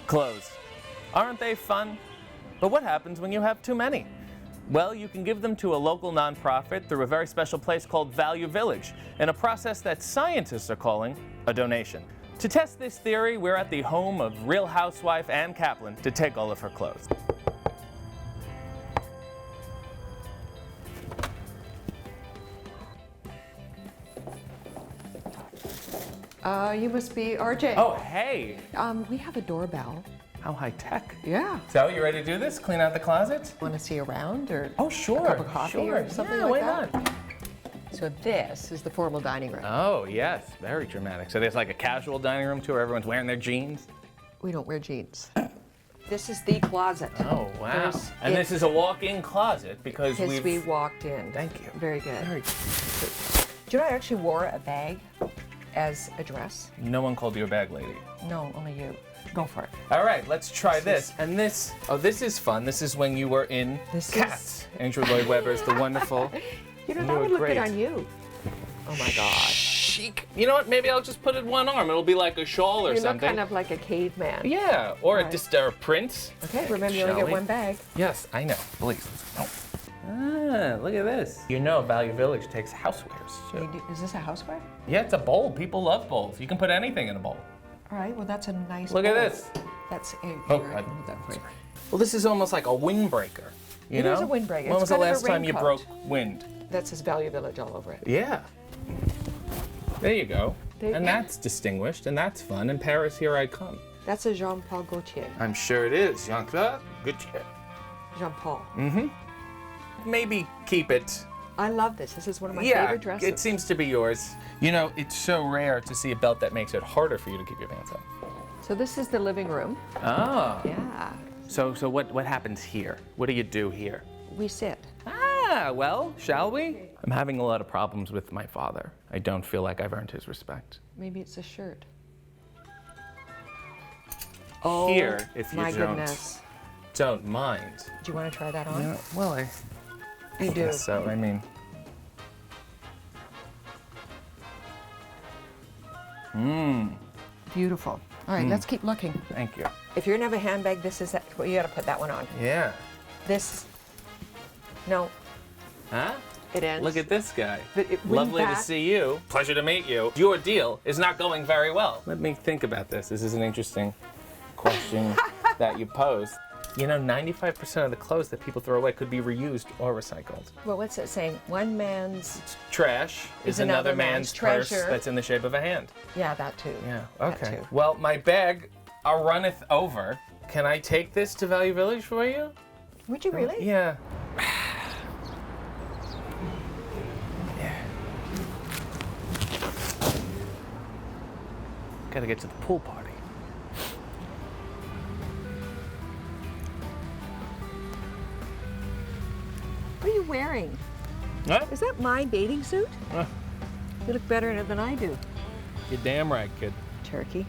Clothes. Aren't they fun? But what happens when you have too many? Well, you can give them to a local nonprofit through a very special place called Value Village, in a process that scientists are calling a donation. To test this theory, we're at the home of Real Housewife Ann Kaplan to take all of her clothes. You must be RJ. Oh, hey! We have a doorbell. How high tech. Yeah. So, you ready to do this? Clean out the closet? Want to see around or Oh, sure. a cup of coffee sure. or something yeah, like why that? not? So this is the formal dining room. Oh, yes. Very dramatic. So there's like a casual dining room too, where everyone's wearing their jeans? We don't wear jeans. This is the closet. Oh, wow. And this is a walk-in closet because we walked in. Thank you. Very good. Very good. Do you know I actually wore a bag as a dress? No one called you a bag lady. No, only you. Go for it. All right, let's try this. And this, oh, this is fun. This is when you were in Cats. Andrew Lloyd Webber's The Wonderful. You know, that would look good on you. Oh my God. Chic. You know what? Maybe I'll just put it one arm. It'll be like a shawl or You something. look kind of like a caveman. Yeah, or Right. just a prince. Okay, remember you only get one bag. Yes, I know. Please. Oh. Ah, look at this. You know, Value Village takes housewares. So. Is this a houseware? Yeah, it's a bowl. People love bowls. You can put anything in a bowl. All right, well that's a nice Look at bowl. this. That's a Oh, here, I can move that for you. Well, this is almost like a windbreaker. You It know? is a windbreaker. When It's was the kind of a last time you raincoat. broke wind? That says Value Village all over it. Yeah. There you go. There you And go. that's distinguished, and that's fun. In Paris, here I come. That's a Jean-Paul Gaultier. I'm sure it is, Jean-Claude. Good chair. Jean-Paul. Maybe keep it. I love this. This is one of my favorite dresses. It seems to be yours. You know, it's so rare to see a belt that makes it harder for you to keep your pants up. So this is the living room. Oh. Yeah. So what happens here? What do you do here? We sit. Ah, well, shall we? I'm having a lot of problems with my father. I don't feel like I've earned his respect. Maybe it's a shirt. Here, if you my goodness. don't mind. Do you want to try that on? Yeah, well, I You do. guess so. I mean, Beautiful. All right, let's keep looking. thank you. If you're gonna have a handbag, this is well, you gotta put that one on. Yeah. This. No, Huh? it ends. Look at this guy. But it- wouldn't Lovely to that- see you. Pleasure to meet you. Your deal is not going very well. Let me think about this. This is an interesting question that you posed. You know, 95% of the clothes that people throw away could be reused or recycled. Well, what's it saying? One man's. Trash is another man's purse treasure. that's in the shape of a hand. Yeah, that too. Yeah, That okay. too. Well, my bag runneth over. Can I take this to Value Village for you? Would you really? Yeah. Gotta get to the pool party. What are you wearing? Huh? Is that my bathing suit? You look better in it than I do. You're damn right, kid. Turkey.